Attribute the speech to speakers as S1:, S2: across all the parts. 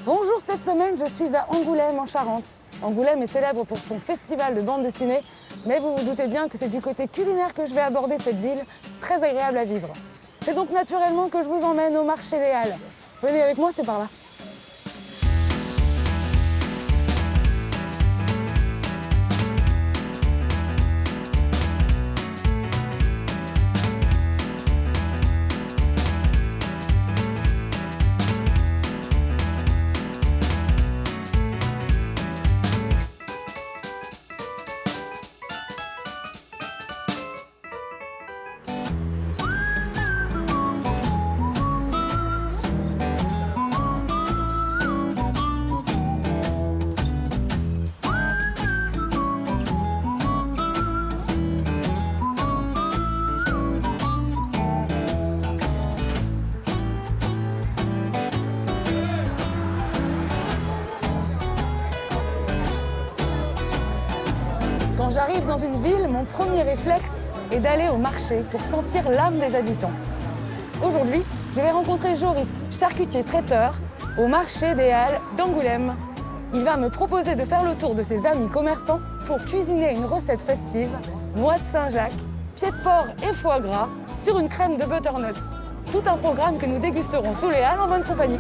S1: Bonjour, cette semaine, je suis à Angoulême, en Charente. Angoulême est célèbre pour son festival de bande dessinée, mais vous vous doutez bien que c'est du côté culinaire que je vais aborder cette ville, très agréable à vivre. C'est donc naturellement que je vous emmène au marché des Halles. Venez avec moi, c'est par là. Quand j'arrive dans une ville, mon premier réflexe est d'aller au marché pour sentir l'âme des habitants. Aujourd'hui, je vais rencontrer Joris, charcutier traiteur, au marché des Halles d'Angoulême. Il va me proposer de faire le tour de ses amis commerçants pour cuisiner une recette festive, noix de Saint-Jacques, pieds de porc et foie gras sur une crème de butternut. Tout un programme que nous dégusterons sous les Halles en bonne compagnie.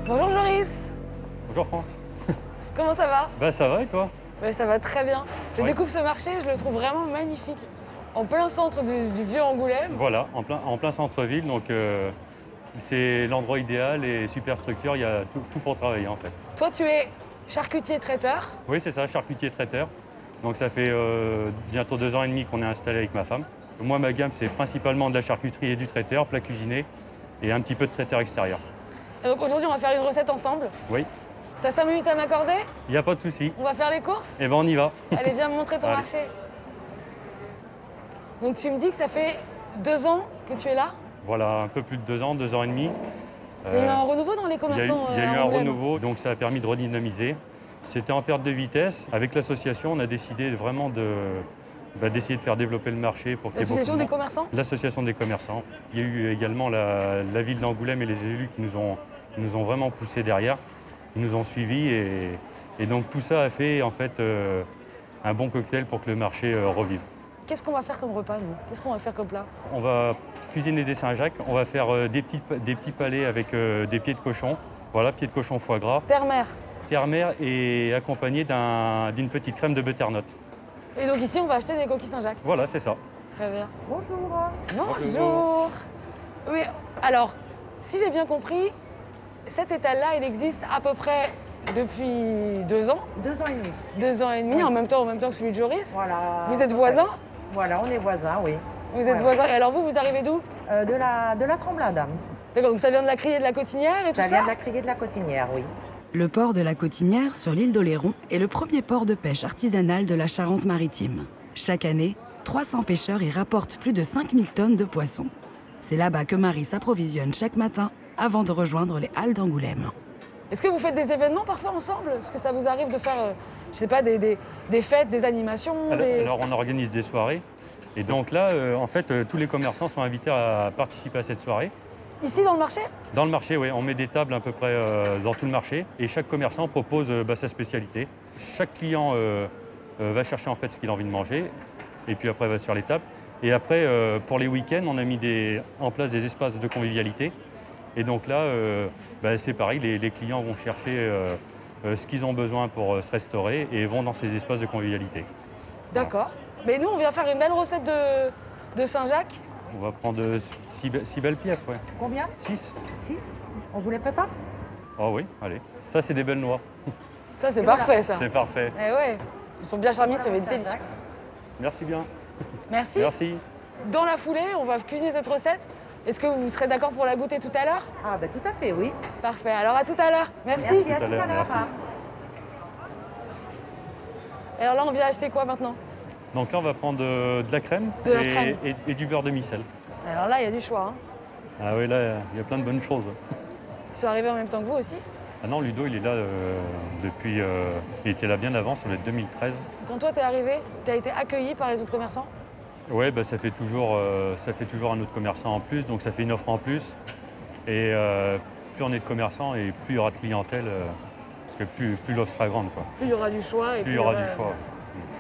S1: Bonjour Joris.
S2: Bonjour France.
S1: Comment ça va?
S2: Bah ça va et toi?
S1: Ça va très bien. Je
S2: Ouais.
S1: découvre ce marché, je le trouve vraiment magnifique. En plein centre du vieux Angoulême.
S2: Voilà, en plein centre-ville, donc c'est l'endroit idéal et super structure, il y a tout pour travailler en fait.
S1: Toi, tu es charcutier traiteur.
S2: Oui c'est ça, charcutier traiteur. Donc ça fait bientôt 2 ans et demi qu'on est installé avec ma femme. Moi ma gamme c'est principalement de la charcuterie et du traiteur, plat cuisiné et un petit peu de traiteur extérieur.
S1: Et donc aujourd'hui, on va faire une recette ensemble.
S2: Oui,
S1: T'as 5 minutes à m'accorder?
S2: il n'y a pas de souci.
S1: On va faire les courses?
S2: Et ben on y va.
S1: Allez, viens me montrer ton
S2: Allez.
S1: marché. Donc tu me dis que ça fait 2 ans que tu es là?
S2: Voilà, un peu plus de 2 ans, 2 ans et demi.
S1: Il y a eu un renouveau dans les
S2: Il y a eu,
S1: commerçants
S2: il y a eu
S1: à
S2: un
S1: Angoulême.
S2: renouveau, donc ça a permis de redynamiser. C'était en perte de vitesse. Avec l'association, on a décidé vraiment d'essayer de faire développer le marché pour qu'il y ait beaucoup
S1: L'association
S2: de
S1: des
S2: monde.
S1: commerçants?
S2: L'association des commerçants. Il y a eu également la ville d'Angoulême et les élus qui nous ont vraiment poussés derrière. Ils nous ont suivis et donc tout ça a fait en fait un bon cocktail pour que le marché revive.
S1: Qu'est-ce qu'on va faire comme repas, nous? Qu'est-ce qu'on va faire comme plat?
S2: On va cuisiner des Saint-Jacques, on va faire des petits palets avec des pieds de cochon. Voilà, pieds de cochon foie gras.
S1: Terre-mer.
S2: Terre-mer et accompagné d'une petite crème de butternut.
S1: Et donc ici, on va acheter des coquilles Saint-Jacques.
S2: Voilà, c'est ça.
S1: Très bien.
S3: Bonjour.
S1: Bonjour. Oui, alors, si j'ai bien compris, cet étal-là, il existe à peu près depuis 2 ans.
S3: 2 ans et demi.
S1: 2 ans et demi,
S3: Oui.
S1: en même temps que celui de Joris.
S3: Voilà.
S1: Vous êtes voisins?
S3: Voilà, on est voisins, oui.
S1: Vous êtes
S3: Voilà.
S1: voisins. Et alors vous arrivez d'où?
S3: De la Tremblade.
S1: D'accord, donc ça vient de la criée de la Cotinière et tout
S3: Ça
S1: ça?
S3: vient de la criée de la Cotinière, oui.
S4: Le port de la Cotinière, sur l'île d'Oléron, est le premier port de pêche artisanal de la Charente-Maritime. Chaque année, 300 pêcheurs y rapportent plus de 5000 tonnes de poissons. C'est là-bas que Marie s'approvisionne chaque matin avant de rejoindre les Halles d'Angoulême.
S1: Est-ce que vous faites des événements parfois ensemble? Est-ce que ça vous arrive de faire, je sais pas, des fêtes, des animations?
S2: Alors on organise des soirées. Et donc là, en fait, tous les commerçants sont invités à participer à cette soirée.
S1: Ici dans le marché?
S2: Dans le marché, oui, on met des tables à peu près dans tout le marché. Et chaque commerçant propose sa spécialité. Chaque client va chercher en fait ce qu'il a envie de manger. Et puis après, va sur les tables. Et après, pour les week-ends, on a mis en place des espaces de convivialité. Et donc là, c'est pareil, les clients vont chercher ce qu'ils ont besoin pour se restaurer et vont dans ces espaces de convivialité.
S1: D'accord. Mais nous, on vient faire une belle recette de Saint-Jacques.
S2: On va prendre 6 belles pièces, ouais.
S3: Combien?
S2: 6?
S3: 6. On vous les prépare?
S2: Oh oui, allez. Ça, c'est des belles noix.
S1: Ça, c'est
S3: Et
S1: parfait, ça.
S2: C'est parfait.
S1: Eh ouais, ils sont bien charmés, ça va être
S3: Voilà,
S1: délicieux.
S2: Merci bien.
S1: Merci.
S2: Merci.
S1: Dans la foulée, on va cuisiner cette recette. Est-ce que vous serez d'accord pour la goûter tout à l'heure?
S3: Ah, ben tout à fait, oui.
S1: Parfait, alors à tout à l'heure. Merci.
S3: Merci, à
S2: Tout à
S3: tout à
S2: l'heure,
S3: l'heure.
S2: merci.
S1: Alors là, on vient acheter quoi maintenant?
S2: Donc là, on va prendre de la crème,
S1: De la crème.
S2: et du beurre de micelle.
S1: Alors là, il y a du choix. Hein.
S2: Ah oui, là, il y a plein de bonnes choses.
S1: Ils sont arrivés en même temps que vous aussi.
S2: Ah non, Ludo, il est là depuis... il était là bien avant, ça va être 2013.
S1: Quand toi, t'es arrivé, t'as été accueilli par les autres commerçants?
S2: Ouais, bah, ça fait toujours un autre commerçant en plus, donc ça fait une offre en plus. Et plus on est de commerçants et plus il y aura de clientèle, parce que plus l'offre sera grande, quoi.
S1: Plus il y aura du choix. Et
S2: Plus il y aura du choix.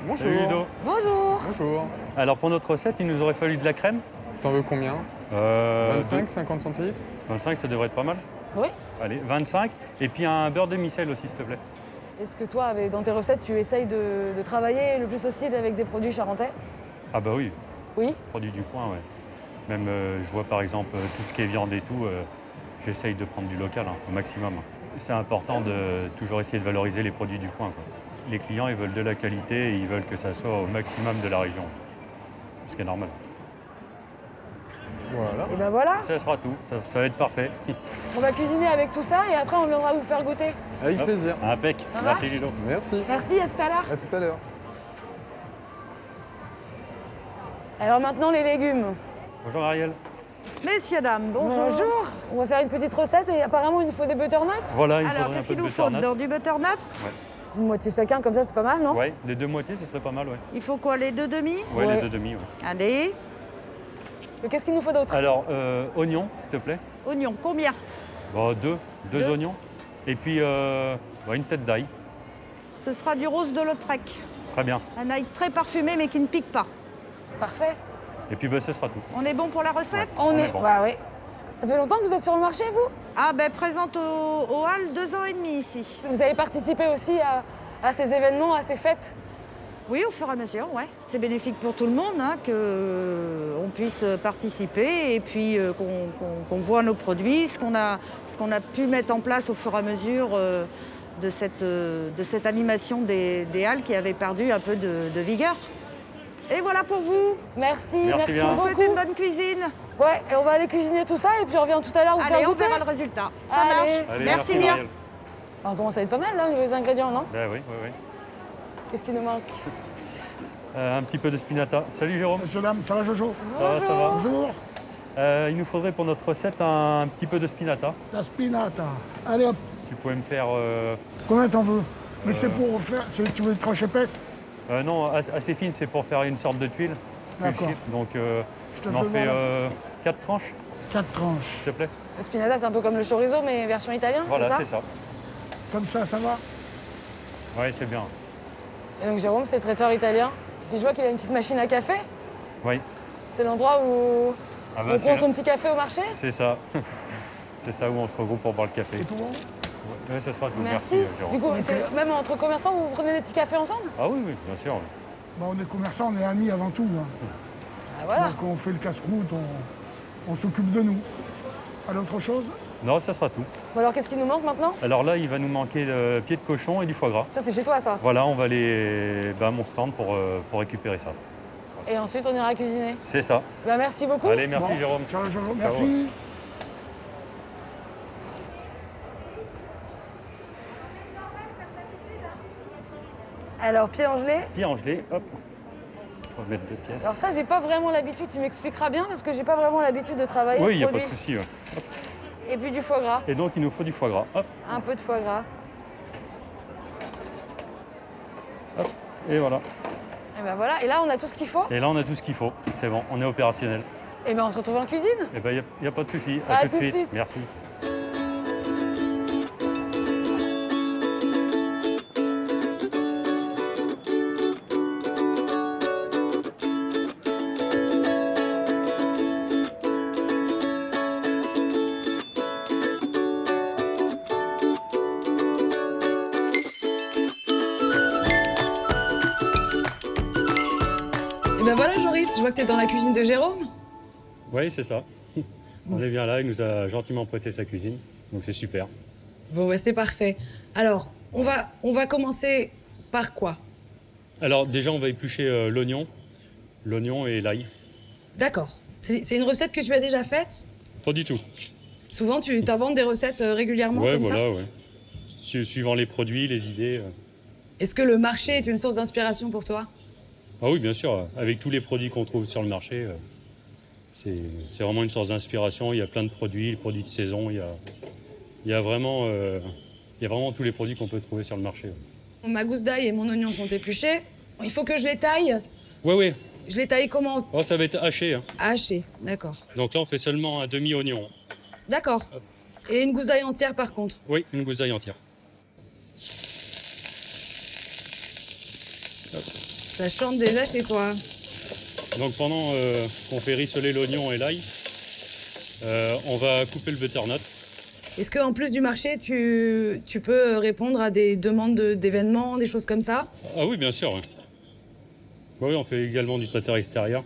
S5: Bonjour.
S2: Salut Ludo.
S1: Bonjour.
S5: Bonjour.
S2: Alors pour notre recette, il nous aurait fallu de la crème.
S5: T'en veux combien 25, 50 centilitres
S2: 25, ça devrait être pas mal.
S1: Oui.
S2: Allez, 25. Et puis un beurre de micelle aussi, s'il te plaît.
S1: Est-ce que toi, dans tes recettes, tu essayes de travailler le plus possible avec des produits charentais?
S2: Ah bah oui,
S1: Oui.
S2: produit du coin, ouais. Même, je vois par exemple tout ce qui est viande et tout, j'essaye de prendre du local au maximum. C'est important de toujours essayer de valoriser les produits du coin, quoi. Les clients, ils veulent de la qualité et ils veulent que ça soit au maximum de la région. Ce qui est normal.
S5: Voilà.
S1: Et ben voilà,
S2: Ça sera tout, ça va être parfait.
S1: on va cuisiner avec tout ça et après on viendra vous faire goûter.
S5: Avec
S2: Hop,
S5: plaisir.
S2: Impec.
S1: Ça
S2: Merci
S1: marche
S2: Ludo.
S5: Merci.
S1: Merci, à tout à l'heure.
S5: À tout à l'heure.
S1: Alors maintenant les légumes.
S2: Bonjour Ariel.
S6: Messieurs, dames, bonjour.
S1: Bonjour. On va faire une petite recette et apparemment il nous faut des butternuts.
S2: Voilà, il
S6: Alors,
S2: faudrait un
S6: qu'est-ce
S2: peu
S6: qu'il
S2: de
S6: nous faut
S2: butternut.
S6: dedans? Du butternut?
S1: Une moitié chacun, comme ça c'est pas mal, non?
S2: Ouais, les deux moitiés, ce serait pas mal, ouais.
S6: Il faut quoi, les 2 demi?
S2: Ouais,
S1: Ouais.
S2: les deux demi, ouais.
S6: Allez,
S1: Mais qu'est-ce qu'il nous faut d'autre?
S2: Alors, oignons, s'il te plaît.
S6: oignons, combien?
S2: Bon, deux
S6: Deux.
S2: oignons. Et puis, une tête d'ail.
S6: Ce sera du rose de Lautrec.
S2: Très bien.
S6: Un ail très parfumé mais qui ne pique pas.
S1: Parfait.
S2: Et puis, ce sera tout.
S6: On est bon pour la recette?
S1: On est
S2: bon.
S1: Bah oui. Ça fait longtemps que vous êtes sur le marché, vous?
S6: Ah ben, présente au Hall 2 ans et demi ici.
S1: Vous avez participé aussi à ces événements, à ces fêtes?
S6: Oui, au fur et à mesure, ouais. C'est bénéfique pour tout le monde qu'on puisse participer et puis qu'on voit nos produits, ce qu'on a pu mettre en place au fur et à mesure de cette animation des Halles qui avait perdu un peu de vigueur. Et voilà pour vous.
S1: Merci,
S2: Merci bien.
S6: Je vous souhaite
S1: beaucoup.
S6: une bonne cuisine.
S1: Ouais, et on va aller cuisiner tout ça et puis on revient tout à l'heure vous
S6: Allez,
S1: faire
S6: on
S1: goûter.
S6: verra le résultat. Ça
S1: Allez.
S6: marche.
S2: Allez,
S6: Merci bien.
S2: Ariel.
S1: On commence à être pas mal là, les ingrédients, non?
S2: Ben oui, oui, oui.
S1: Qu'est-ce qui nous manque?
S2: Un petit peu de spinata. Salut Jérôme.
S7: Monsieur, dame, ça va Jojo?
S2: Ça va, ça va.
S7: Bonjour.
S2: Il nous faudrait pour notre recette un petit peu de spinata.
S7: La spinata. Allez hop,
S2: Tu pouvais me faire...
S7: combien t'en veux? Mais c'est pour faire, tu veux une tranche épaisse?
S2: non, assez fine, c'est pour faire une sorte de tuile.
S7: D'accord.
S2: Donc,
S7: Je te
S2: on en
S7: fais
S2: fait
S7: voilà.
S2: 4 tranches,
S7: 4 tranches.
S2: s'il te plaît.
S1: Le spinata, c'est un peu comme le chorizo, mais version italienne,
S2: Voilà,
S1: c'est
S2: c'est
S1: ça?
S2: ça.
S7: Comme ça va?
S2: Oui, c'est bien.
S1: Et donc Jérôme, c'est le traiteur italien. Puis je vois qu'il a une petite machine à café.
S2: Oui,
S1: C'est l'endroit où
S2: Ah bah,
S1: on
S2: c'est
S1: prend son petit café au marché.
S2: c'est ça. C'est ça où on se regroupe pour boire le café.
S7: C'est tout bon?
S2: Ouais, ça sera tout.
S1: Merci.
S2: Jérôme.
S1: Du coup, même entre commerçants, vous prenez des petits cafés ensemble?
S2: Ah oui, oui, bien sûr.
S7: Bon, on est commerçants, on est amis avant tout. Hein.
S1: Ah voilà.
S7: Donc on fait le casse-croûte, on s'occupe de nous. Allez, autre chose?
S2: Non, ça sera tout.
S1: Bon alors, qu'est-ce qui nous manque maintenant?
S2: Alors là, il va nous manquer le pied de cochon et du foie gras.
S1: Ça, c'est chez toi, ça.
S2: Voilà, on va aller à mon stand pour récupérer ça.
S1: Et ensuite, on ira cuisiner.
S2: C'est ça.
S1: Bah, merci beaucoup.
S2: Allez, merci
S7: Bon,
S2: Jérôme.
S7: Ciao Jojo, merci.
S1: Alors, pied en gelée.
S2: Pied en gelée, hop. On va mettre 2 pièces.
S1: Alors ça, j'ai pas vraiment l'habitude. Tu m'expliqueras bien parce que j'ai pas vraiment l'habitude de travailler
S2: Oui,
S1: ce
S2: il n'y a pas
S1: produit.
S2: de souci. Ouais.
S1: Et puis du foie gras.
S2: Et donc, il nous faut du foie gras. Hop,
S1: Un peu de foie gras.
S2: et voilà.
S1: Et ben voilà. Et là, on a tout ce qu'il faut.
S2: Et là, on a tout ce qu'il faut. C'est bon, on est opérationnel.
S1: Et ben on se retrouve en cuisine.
S2: Et bien, il n'y a pas de souci.
S1: À
S2: À tout
S1: tout
S2: de
S1: de
S2: suite.
S1: suite.
S2: Merci.
S1: Et ben voilà, Joris. Je vois que t'es dans la cuisine de Jérôme.
S2: Oui, c'est ça. On est bien là, il nous a gentiment prêté sa cuisine. Donc, c'est super.
S1: Bon, bah, c'est parfait. Alors, on va commencer par quoi?
S2: Alors, déjà, on va éplucher l'oignon et l'ail.
S1: D'accord. C'est une recette que tu as déjà faite?
S2: Pas du tout.
S1: Souvent, tu t'inventes des recettes régulièrement
S2: Ouais,
S1: comme ça?
S2: voilà, ouais. Suivant les produits, les idées.
S1: Est-ce que le marché est une source d'inspiration pour toi?
S2: Ah oui, bien sûr. Avec tous les produits qu'on trouve sur le marché, c'est vraiment une source d'inspiration. Il y a plein de produits, les produits de saison. Il y a vraiment tous les produits qu'on peut trouver sur le marché.
S1: Ma gousse d'ail et mon oignon sont épluchés. Il faut que je les taille.
S2: Oui.
S1: Je les taille comment?
S2: Oh, ça va être haché. Hein.
S1: Haché, d'accord.
S2: Donc là, on fait seulement un demi-oignon.
S1: D'accord. Et une gousse d'ail entière par contre?
S2: Oui, une gousse d'ail entière.
S1: Ça chante déjà chez toi.
S2: Donc pendant qu'on fait rissoler l'oignon et l'ail, on va couper le butternut.
S1: Est-ce qu'en plus du marché, tu peux répondre à des demandes d'événements, des choses comme ça?
S2: Ah oui, bien sûr. Oui, on fait également du traiteur extérieur.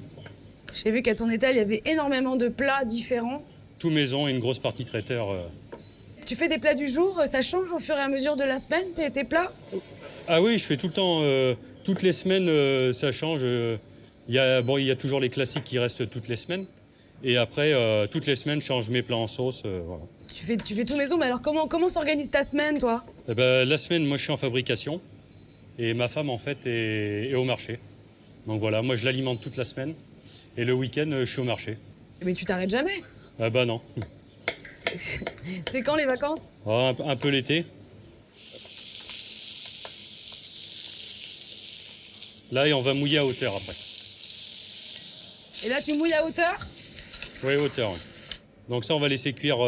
S1: J'ai vu qu'à ton étal, il y avait énormément de plats différents.
S2: Tout maison et une grosse partie traiteur.
S1: Tu fais des plats du jour, ça change au fur et à mesure de la semaine, tes plats?
S2: Ah oui, je fais tout le temps, toutes les semaines, ça change. Il y a toujours les classiques qui restent toutes les semaines. Et après, toutes les semaines, je change mes plats en sauce. Voilà.
S1: Tu fais tout maison, mais alors comment s'organise ta semaine, toi?
S2: Eh ben, la semaine, moi, je suis en fabrication. Et ma femme, en fait, est au marché. Donc voilà, moi, je l'alimente toute la semaine. Et le week-end, je suis au marché.
S1: Mais tu t'arrêtes jamais.
S2: Ah bah non.
S1: C'est quand les vacances?
S2: Oh, un peu l'été. Là, et on va mouiller à hauteur après.
S1: Et là, tu mouilles à hauteur?
S2: Oui, hauteur. Oui. Donc ça, on va laisser cuire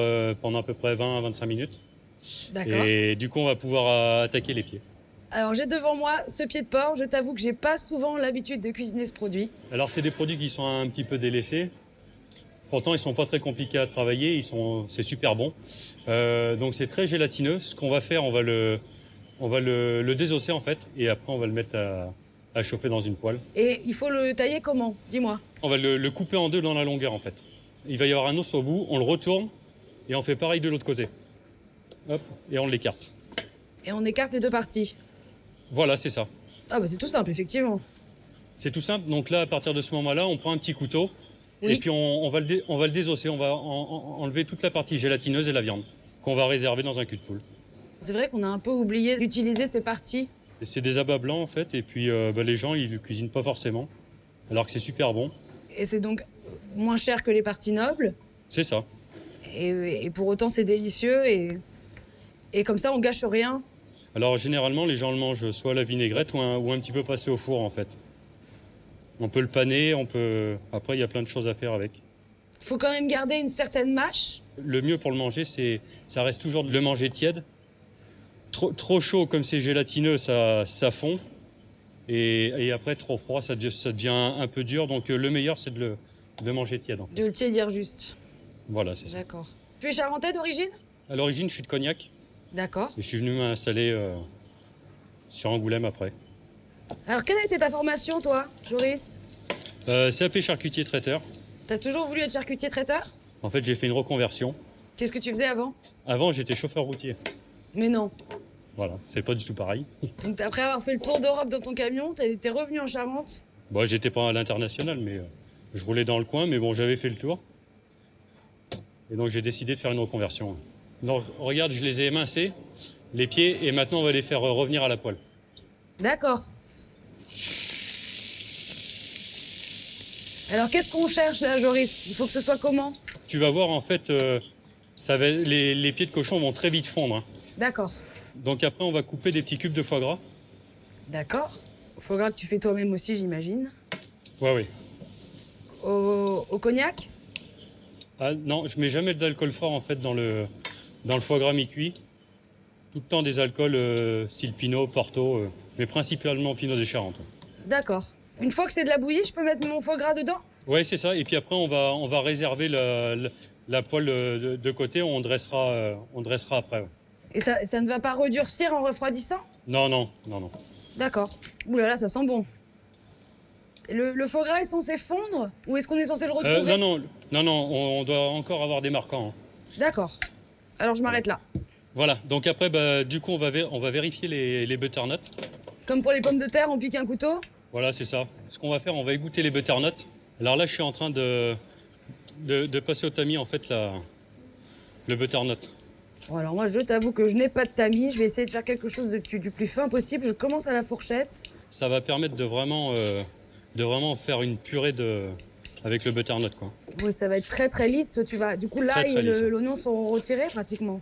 S2: pendant à peu près 20 à 25 minutes.
S1: D'accord.
S2: Et du coup, on va pouvoir attaquer les pieds.
S1: Alors, j'ai devant moi ce pied de porc. Je t'avoue que j'ai pas souvent l'habitude de cuisiner ce produit.
S2: Alors, c'est des produits qui sont un petit peu délaissés. Pourtant, ils sont pas très compliqués à travailler. C'est super bon. Donc, c'est très gélatineux. Ce qu'on va faire, on va le désosser en fait. Et après, on va le mettre à chauffer dans une poêle.
S1: Et il faut le tailler comment? Dis-moi.
S2: On va le couper en deux dans la longueur en fait. Il va y avoir un os au bout, on le retourne et on fait pareil de l'autre côté. Hop, et on l'écarte.
S1: Et on écarte les deux parties.
S2: Voilà, c'est ça.
S1: Ah bah c'est tout simple, effectivement.
S2: C'est tout simple. Donc là, à partir de ce moment-là, on prend un petit couteau
S1: Oui.
S2: et puis on va le désosser. On va enlever toute la partie gélatineuse et la viande qu'on va réserver dans un cul de poule.
S1: C'est vrai qu'on a un peu oublié d'utiliser ces parties.
S2: Et c'est des abats blancs en fait et puis les gens, ils ne cuisinent pas forcément alors que c'est super bon.
S1: Et c'est donc moins cher que les parties nobles.
S2: C'est ça.
S1: Et pour autant, c'est délicieux. Et comme ça, on gâche rien.
S2: Alors généralement, les gens le mangent soit à la vinaigrette ou un petit peu passé au four en fait. On peut le paner, après il y a plein de choses à faire avec.
S1: Il faut quand même garder une certaine mâche.
S2: Le mieux pour le manger, ça reste toujours de le manger tiède. Trop chaud comme c'est gélatineux, ça fond. Et après, trop froid, ça devient un peu dur. Donc le meilleur, c'est de le manger tiède.
S1: De le tiédir juste.
S2: Voilà, c'est ça.
S1: D'accord. Tu es charentais d'origine?
S2: À l'origine, je suis de Cognac.
S1: D'accord.
S2: Et je suis venu m'installer sur Angoulême après.
S1: Alors, quelle a été ta formation, toi, Joris?
S2: CAP charcutier traiteur.
S1: T'as toujours voulu être charcutier traiteur?
S2: En fait, j'ai fait une reconversion.
S1: Qu'est-ce que tu faisais avant?
S2: Avant, j'étais chauffeur routier.
S1: Mais non.
S2: Voilà, c'est pas du tout pareil.
S1: Donc, après avoir fait le tour d'Europe dans ton camion, t'es revenu en Charente?
S2: Bon, j'étais pas à l'international, mais je roulais dans le coin, mais bon, j'avais fait le tour. Et donc, j'ai décidé de faire une reconversion. Donc, regarde, je les ai émincés, les pieds, et maintenant, on va les faire revenir à la poêle.
S1: D'accord. Alors, qu'est-ce qu'on cherche là, Joris? Il faut que ce soit comment?
S2: Tu vas voir, en fait, les pieds de cochon vont très vite fondre. Hein.
S1: D'accord.
S2: Donc après, on va couper des petits cubes de foie gras.
S1: D'accord. Foie gras que tu fais toi-même aussi, j'imagine.
S2: Oui.
S1: Au cognac?
S2: Ah, non, je mets jamais d'alcool fort, en fait, dans le foie gras mi-cuit. Tout le temps des alcools style Pinot, Porto, mais principalement Pinot des Charentes.
S1: D'accord. Une fois que c'est de la bouillie, je peux mettre mon foie gras dedans?
S2: Oui, c'est ça. Et puis après, on va réserver la poêle de côté. On dressera après. Ouais.
S1: Et ça ne va pas redurcir en refroidissant?
S2: Non.
S1: D'accord. Ouh là là, ça sent bon. Et le foie gras est censé fondre? Ou est-ce qu'on est censé le retrouver?
S2: Non, on doit encore avoir des marquants. Hein.
S1: D'accord. Alors je m'arrête là.
S2: Voilà. Donc après, du coup, on va vérifier les butternuts.
S1: Comme pour les pommes de terre, on pique un couteau?
S2: Voilà, c'est ça. Ce qu'on va faire, on va égoutter les butternuts. Alors là, je suis en train de passer au tamis, en fait, le butternut.
S1: Bon, alors moi, je t'avoue que je n'ai pas de tamis. Je vais essayer de faire quelque chose du plus fin possible. Je commence à la fourchette.
S2: Ça va permettre de vraiment de vraiment faire une purée avec le butternut, quoi.
S1: Oui, ça va être très très lisse. Du coup, l'ail
S2: très
S1: et
S2: lisse.
S1: l'oignon sont retirés pratiquement.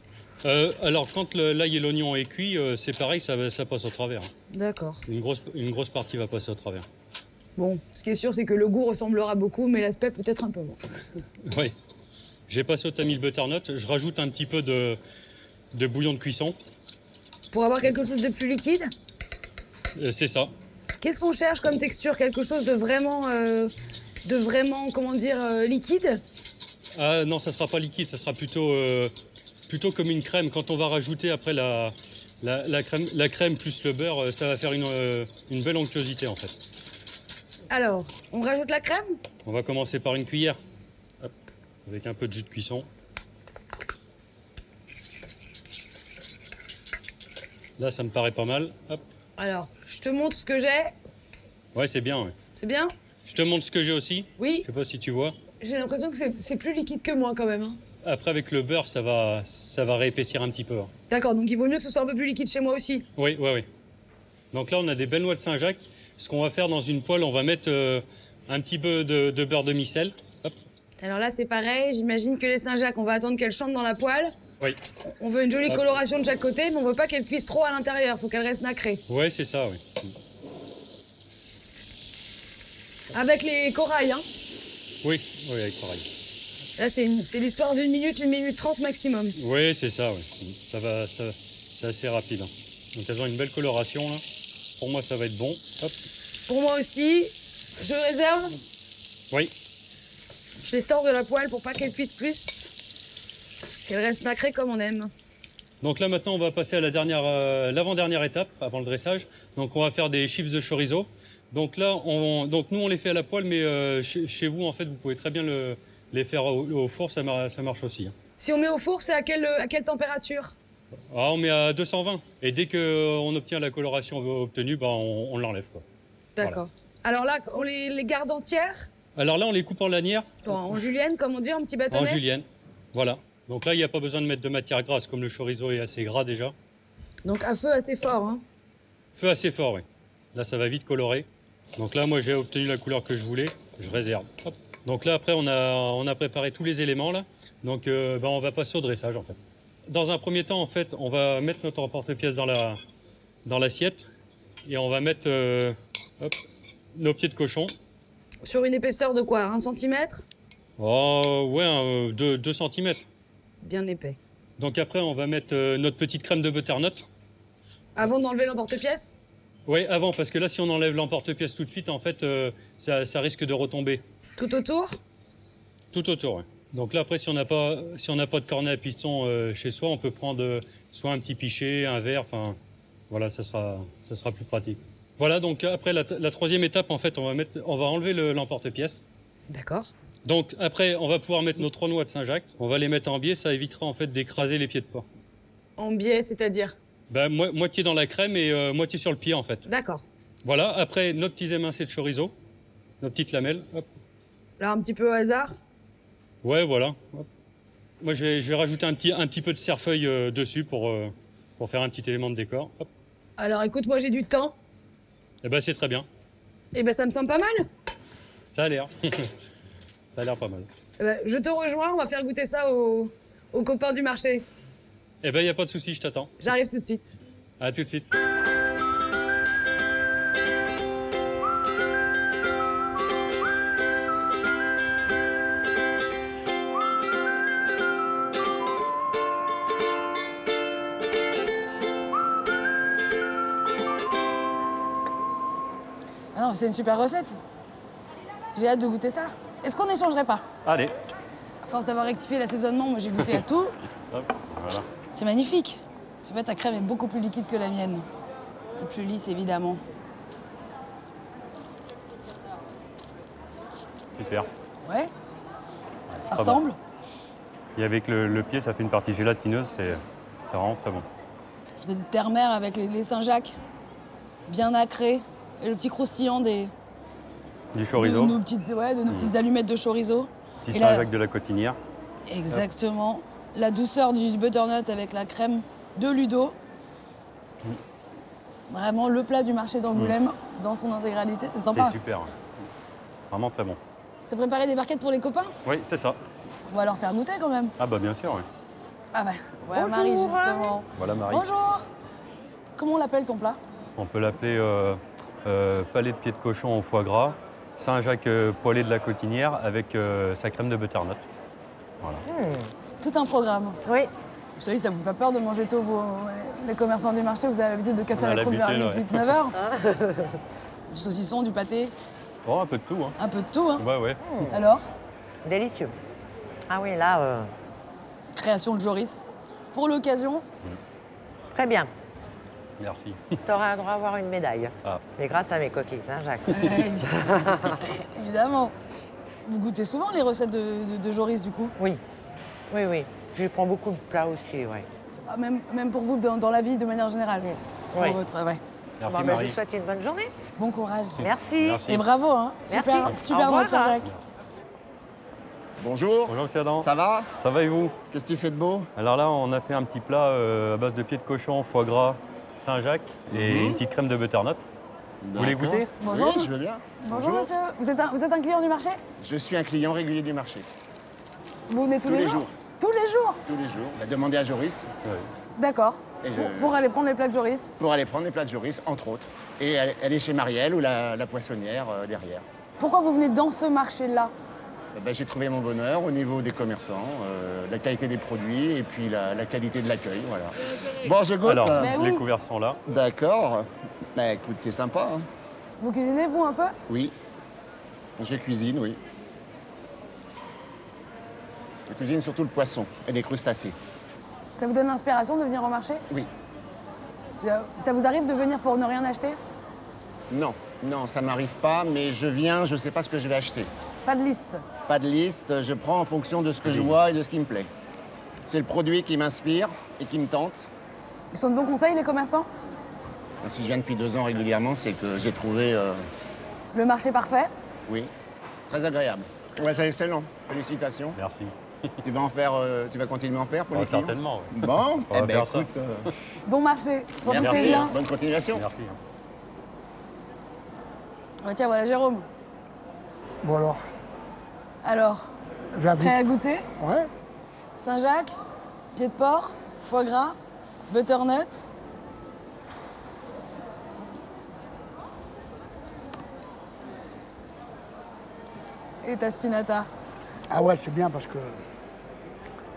S2: Alors, quand l'ail et l'oignon est cuit, c'est pareil, ça passe au travers.
S1: D'accord.
S2: Une grosse partie va passer au travers.
S1: Bon, ce qui est sûr, c'est que le goût ressemblera beaucoup, mais l'aspect peut-être un peu moins.
S2: Oui. J'ai passé au tamis le butternut. Je rajoute un petit peu de bouillon de cuisson.
S1: Pour avoir quelque chose de plus liquide,
S2: C'est ça.
S1: qu'est-ce qu'on cherche comme texture? Quelque chose de vraiment, comment dire, liquide?
S2: Ah non, ça sera pas liquide, ça sera plutôt comme une crème. Quand on va rajouter après la crème plus le beurre, ça va faire une belle onctuosité en fait.
S1: Alors, on rajoute la crème?
S2: On va commencer par une cuillère, hop, avec un peu de jus de cuisson. Là, ça me paraît pas mal. Hop.
S1: Alors, je te montre ce que j'ai.
S2: Ouais, c'est bien. Ouais.
S1: C'est bien?
S2: Je te montre ce que j'ai aussi.
S1: Oui.
S2: Je sais pas si tu vois.
S1: J'ai l'impression que c'est plus liquide que moi quand même, hein.
S2: Après, avec le beurre, ça va réépaissir un petit peu. Hein.
S1: D'accord, donc il vaut mieux que ce soit un peu plus liquide chez moi aussi.
S2: Oui. Donc là, on a des belles noix de Saint-Jacques. Ce qu'on va faire dans une poêle, on va mettre un petit peu de beurre demi-sel. Hop.
S1: Alors là, c'est pareil, j'imagine que les Saint-Jacques, on va attendre qu'elles chantent dans la poêle.
S2: Oui.
S1: On veut une jolie
S2: Hop.
S1: coloration de chaque côté, mais on veut pas qu'elles cuisent trop à l'intérieur, faut qu'elles restent nacrées.
S2: Ouais, c'est ça, oui.
S1: Avec les corails, hein.
S2: Oui, avec pareil.
S1: Là, c'est l'histoire d'une minute, 1 minute 30 maximum.
S2: Oui, c'est ça, oui. C'est assez rapide. Hein. Donc elles ont une belle coloration, là. Pour moi, ça va être bon. Hop.
S1: Pour moi aussi, je réserve.
S2: Oui.
S1: Je les sors de la poêle pour pas qu'elles cuisent plus. Qu'elles restent nacrées comme on aime.
S2: Donc là, maintenant, on va passer à l'avant-dernière étape, avant le dressage. Donc on va faire des chips de chorizo. Donc là, nous, on les fait à la poêle, mais chez vous, en fait, vous pouvez très bien les faire au four, ça marche aussi. Hein.
S1: Si on met au four, c'est à quelle température?
S2: Ah, on met à 220. Et dès qu'on obtient la coloration obtenue, bah, on l'enlève, quoi.
S1: D'accord. Alors là, on les garde entières?
S2: Alors là, on les coupe en lanières,
S1: En julienne, comme on dit, en petit bâtonnet?
S2: en julienne. Voilà. Donc là, il n'y a pas besoin de mettre de matière grasse, comme le chorizo est assez gras déjà.
S1: Donc à feu assez fort, hein.
S2: Feu assez fort, oui. Là, ça va vite colorer. Donc là, moi, j'ai obtenu la couleur que je voulais. Je réserve. Hop. Donc là, après, on a préparé tous les éléments, là. Donc, on va passer au dressage, en fait. Dans un premier temps, en fait, on va mettre notre emporte-pièce dans l'assiette. Et on va mettre nos pieds de cochon.
S1: Sur une épaisseur de quoi? 1 centimètre?
S2: Oh, ouais, 2 cm.
S1: Bien épais.
S2: Donc après, on va mettre notre petite crème de butternut.
S1: Avant d'enlever l'emporte-pièce?
S2: Oui, avant, parce que là, si on enlève l'emporte-pièce tout de suite, en fait, ça risque de retomber.
S1: Tout autour?
S2: Tout autour, oui. Donc là, après, si on n'a pas de cornet à piston chez soi, on peut prendre soit un petit pichet, un verre, enfin, voilà, ça sera plus pratique. Voilà, donc après, la troisième étape, en fait, on va enlever l'emporte-pièce.
S1: D'accord.
S2: Donc après, on va pouvoir mettre nos 3 noix de Saint-Jacques. On va les mettre en biais, ça évitera, en fait, d'écraser les pieds de porc.
S1: En biais, c'est-à-dire?
S2: Ben, moitié dans la crème et moitié sur le pied, en fait.
S1: D'accord.
S2: Voilà, après, nos petits émincés de chorizo, nos petites lamelles. Hop.
S1: Là, un petit peu au hasard?
S2: Ouais, voilà. Hop. Moi, je vais rajouter un petit peu de cerfeuil dessus pour faire un petit élément de décor. Hop.
S1: Alors écoute, moi j'ai du temps.
S2: Eh ben, c'est très bien.
S1: Eh ben ça me semble pas mal.
S2: Ça a l'air. Ça a l'air pas mal.
S1: Eh ben, je te rejoins, on va faire goûter ça aux copains du marché.
S2: Eh ben, il n'y a pas de souci, je t'attends.
S1: J'arrive tout de suite.
S2: À tout de suite.
S1: Ah non, c'est une super recette. J'ai hâte de goûter ça. Est-ce qu'on n'échangerait pas?
S2: Allez.
S1: À force d'avoir rectifié l'assaisonnement, moi j'ai goûté à tout.
S2: Hop, voilà.
S1: C'est magnifique. Tu vois, ta crème est beaucoup plus liquide que la mienne. Et plus lisse, évidemment.
S2: Super.
S1: Ouais. Ça
S2: Très
S1: ressemble.
S2: Et avec le pied, ça fait une partie gélatineuse, c'est vraiment très bon.
S1: Parce que terre-mer avec les Saint-Jacques, bien nacrés, et le petit croustillant
S2: Du chorizo,
S1: de nos petites allumettes de chorizo.
S2: petit
S1: Et là-
S2: Saint-Jacques de la Cotinière.
S1: Exactement. La douceur du butternut avec la crème de Ludo. Vraiment le plat du marché d'Angoulême dans son intégralité, c'est sympa.
S2: C'est super. Vraiment très bon.
S1: T'as préparé des barquettes pour les copains?
S2: Oui, c'est ça.
S1: On va leur faire goûter quand même.
S2: Ah bah bien sûr, oui.
S1: Ah bah, ouais,
S6: Bonjour.
S1: Marie justement.
S2: Voilà Marie.
S1: Bonjour. Comment on l'appelle ton plat?
S2: On peut l'appeler palais de pied de cochon au foie gras, Saint-Jacques poêlé de la Cotinière avec sa crème de butternut. Voilà.
S1: Tout un programme.
S6: Oui.
S1: Vous savez, ça vous fait pas peur de manger tôt, les commerçants du marché? Vous avez l'habitude de casser
S2: On a
S1: la croûte vers
S2: l'habitude,
S1: 8-9 heures. Du saucisson, du pâté,
S2: Oh, un peu de tout, hein.
S1: un peu de tout. Hein.
S2: Ouais, ouais.
S1: Alors,
S3: Délicieux. Ah oui, là,
S1: création de Joris. Pour l'occasion,
S3: très bien.
S2: Merci.
S3: Tu auras un droit à avoir une médaille.
S2: Ah.
S3: Mais grâce à mes coquilles Saint-Jacques.
S1: évidemment. Vous goûtez souvent les recettes de Joris du coup?
S3: Oui, oui, oui. Je prends beaucoup de plats aussi, oui.
S1: Ah, même pour vous dans la vie de manière générale?
S3: Oui.
S1: Pour votre, ouais.
S2: Merci
S3: Bon, ben, je
S2: Marie.
S3: vous souhaite une bonne journée.
S1: Bon courage.
S3: Merci.
S2: Merci.
S1: Et bravo, hein. Super,
S3: Merci.
S1: super
S3: Au
S1: mois de
S3: revoir.
S1: Saint-Jacques.
S8: Bonjour,
S2: Bonjour monsieur Adam.
S8: ça va?
S2: Ça va et vous?
S8: Qu'est-ce que tu fais de beau?
S2: Alors là, on a fait un petit plat à base de pied de cochon, foie gras, Saint-Jacques et une petite crème de butternut. Vous voulez
S8: D'accord.
S2: goûter?
S1: Bonjour.
S8: Oui, je veux bien.
S1: Bonjour monsieur. Vous êtes un client du marché?
S8: Je suis un client régulier du marché.
S1: Vous venez tous les jours? Tous les jours?
S8: Tous les jours. On va demander à Joris
S1: D'accord.
S8: Et
S1: Pour aller prendre les plats de Joris.
S8: pour aller prendre les plats de Joris, entre autres. Et elle est chez Marielle ou la poissonnière derrière.
S1: Pourquoi vous venez dans ce marché-là?
S8: J'ai trouvé mon bonheur au niveau des commerçants, la qualité des produits et puis la qualité de l'accueil. Voilà. Bon, je goûte.
S2: Alors,
S1: Mais oui.
S2: les couverts sont là.
S8: D'accord. Bah écoute, c'est sympa. Hein.
S1: Vous cuisinez, vous, un peu?
S8: Oui. Je cuisine, oui. Je cuisine surtout le poisson et les crustacés.
S1: Ça vous donne l'inspiration de venir au marché?
S8: Oui.
S1: Ça vous arrive de venir pour ne rien acheter?
S8: Non, non, ça m'arrive pas, mais je viens, je sais pas ce que je vais acheter.
S1: Pas de liste.
S8: Pas de liste, je prends en fonction de ce que je vois et de ce qui me plaît. C'est le produit qui m'inspire et qui me tente.
S1: Ils sont de bons conseils, les commerçants?
S8: Si je viens depuis 2 ans régulièrement, c'est que j'ai trouvé,
S1: Le marché parfait?
S8: oui, très agréable. Ouais, c'est excellent. Félicitations.
S2: Merci.
S8: Tu vas en faire, tu vas continuer à en faire pour
S2: Oh,
S8: les clients?
S2: certainement. Oui.
S8: Bon,
S2: On va faire ça.
S8: écoute,
S1: Bon marché. Profitez
S8: merci,
S1: bien.
S8: bonne continuation.
S2: Merci.
S1: Bah, tiens, voilà Jérôme.
S7: Bon alors,
S1: Alors,
S7: verdict.
S1: prêt à goûter?
S7: Ouais.
S1: Saint-Jacques, pied de porc, foie gras, butternut. Et ta spinata.
S7: Ah ouais, c'est bien parce que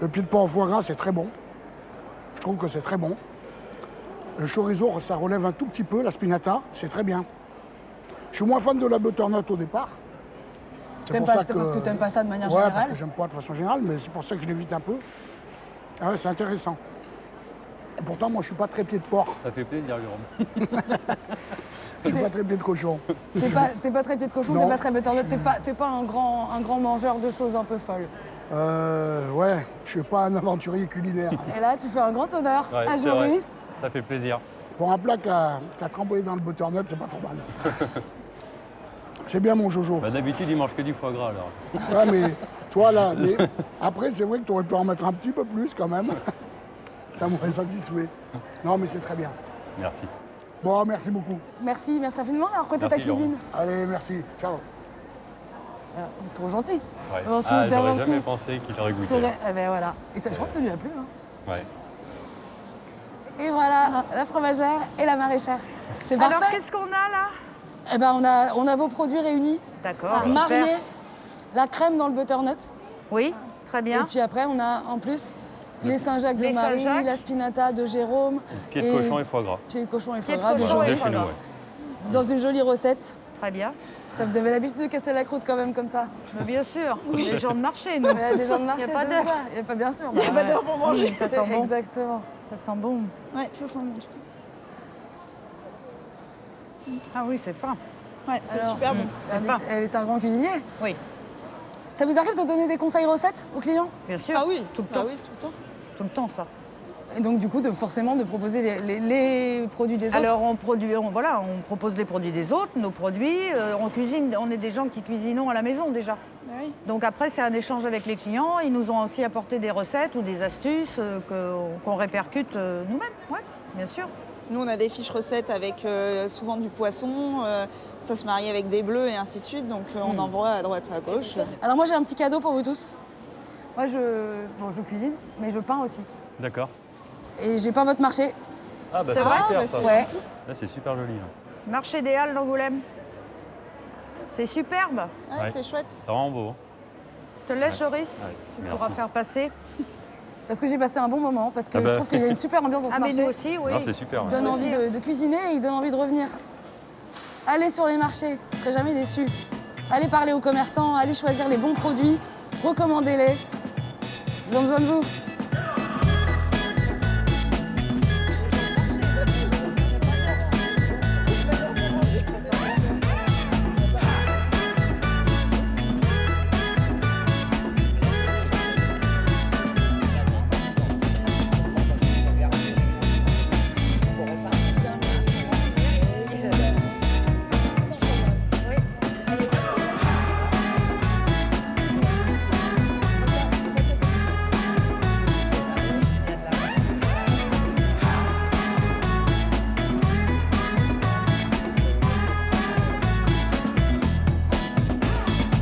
S7: le pied de porc au foie gras, c'est très bon. Je trouve que c'est très bon. Le chorizo, ça relève un tout petit peu. La spinata, c'est très bien. Je suis moins fan de la butternut au départ. C'est pour ça
S1: Parce que t'aimes pas ça de manière
S7: Ouais, parce
S1: générale?
S7: que j'aime pas de façon générale, mais c'est pour ça que je l'évite un peu. Ah ouais, c'est intéressant. Et pourtant, moi, je suis pas très pied de porc.
S2: Ça fait plaisir, Jérôme.
S7: Je suis pas très pied de cochon.
S1: T'es pas très pied de cochon,
S7: Non.
S1: t'es pas très butternut, t'es pas un grand mangeur de choses un peu folles.
S7: Ouais, je suis pas un aventurier culinaire.
S1: Et là, tu fais un grand honneur
S2: Ouais,
S1: à
S2: c'est vrai.
S1: Joris.
S2: Ça fait plaisir.
S7: Pour un plat qui a tremblé dans le butternut, c'est pas trop mal. C'est bien mon Jojo.
S2: Bah, d'habitude, il mange que du foie gras, alors.
S7: Ouais, mais toi là, mais après c'est vrai que tu aurais pu en mettre un petit peu plus quand même. Ça m'aurait satisfait. Non, mais c'est très bien.
S2: Merci.
S7: Bon, merci beaucoup.
S1: Merci infiniment d'avoir prêté ta
S2: Merci, Jérôme.
S1: cuisine.
S7: Allez, merci. Ciao.
S1: Trop gentil.
S2: Ouais.
S1: Avant tout,
S2: Ah,
S1: d'avant
S2: j'aurais jamais
S1: tout.
S2: pensé qu'il aurait goûté.
S1: Eh ben voilà. Et ça, je crois que ça lui a plu. Hein.
S2: Ouais.
S1: Et voilà, la fromagère et la maraîchère. C'est
S6: Alors,
S1: parfait.
S6: qu'est-ce qu'on a là?
S1: Eh ben, on a vos produits réunis.
S6: D'accord,
S1: Mariés, la crème dans le butternut.
S6: Oui, très
S1: Et
S6: bien.
S1: puis après, on a en plus les Saint-Jacques de
S6: Les
S1: Marie,
S6: Saint-Jacques.
S1: la spinata de Jérôme.
S2: Pied de cochon et foie gras.
S1: Pied de cochon et
S6: Pied
S1: foie
S6: de
S1: gras de
S6: cochon et
S1: Joris.
S6: foie
S2: De chez nous,
S6: gras.
S2: ouais.
S1: Dans une jolie recette.
S6: Très bien.
S1: Ça, vous avez l'habitude de casser la croûte quand même comme ça?
S6: Mais bien sûr, les gens de marché, nous.
S1: Il y a des gens de marché,
S6: Il n'y a pas
S1: c'est
S6: d'heure.
S1: ça. Il n'y a pas bien sûr.
S6: Il n'y a pas d'heure pour manger. Ça
S1: C'est
S6: sent bon.
S1: exactement.
S6: Ça sent bon.
S1: Ouais, ça sent bon.
S6: Ah oui, c'est fin.
S1: Ouais, c'est
S6: Alors,
S1: super bon.
S6: c'est fin.
S1: C'est un grand cuisinier.
S6: Oui,
S1: Ça vous arrive de donner des conseils recettes aux clients?
S6: bien sûr.
S1: Ah oui,
S6: tout le temps.
S1: oui, tout le temps.
S6: Tout le temps, ça.
S1: Et donc du coup, forcément, de proposer les produits des autres.
S6: Alors, on propose les produits des autres, nos produits. On cuisine, on est des gens qui cuisinons à la maison déjà.
S1: Ah oui.
S6: Donc après, c'est un échange avec les clients. Ils nous ont aussi apporté des recettes ou des astuces qu'on répercute nous-mêmes. Ouais, bien sûr.
S9: Nous, on a des fiches recettes avec souvent du poisson, ça se marie avec des bleus et ainsi de suite, donc on envoie à droite, à gauche.
S1: Alors moi, j'ai un petit cadeau pour vous tous. Moi, je cuisine, mais je peins aussi.
S2: D'accord.
S1: Et j'ai peint votre marché.
S2: Ah bah
S6: C'est
S2: c'est
S6: vrai
S2: super
S6: Bah,
S2: ça.
S1: Ouais.
S2: Là, c'est super joli. Là.
S6: Marché des Halles d'Angoulême. C'est superbe.
S9: Ouais,
S2: Ouais.
S9: c'est chouette.
S2: C'est vraiment beau. Hein.
S6: Je te laisse, Joris.
S2: Ouais,
S6: Tu
S2: merci.
S6: pourras faire passer.
S1: Parce que j'ai passé un bon moment, parce que
S2: Ah bah.
S1: je trouve qu'il y a une super ambiance dans ce
S6: Ah, mais
S1: marché.
S6: nous aussi, oui.
S2: Non, c'est super.
S1: Il
S2: ouais.
S1: donne
S6: Moi
S1: envie
S6: aussi,
S1: de cuisiner et il donne envie de revenir. Allez sur les marchés, vous ne serez jamais déçus. Allez parler aux commerçants, allez choisir les bons produits, recommandez-les. Ils ont besoin de vous.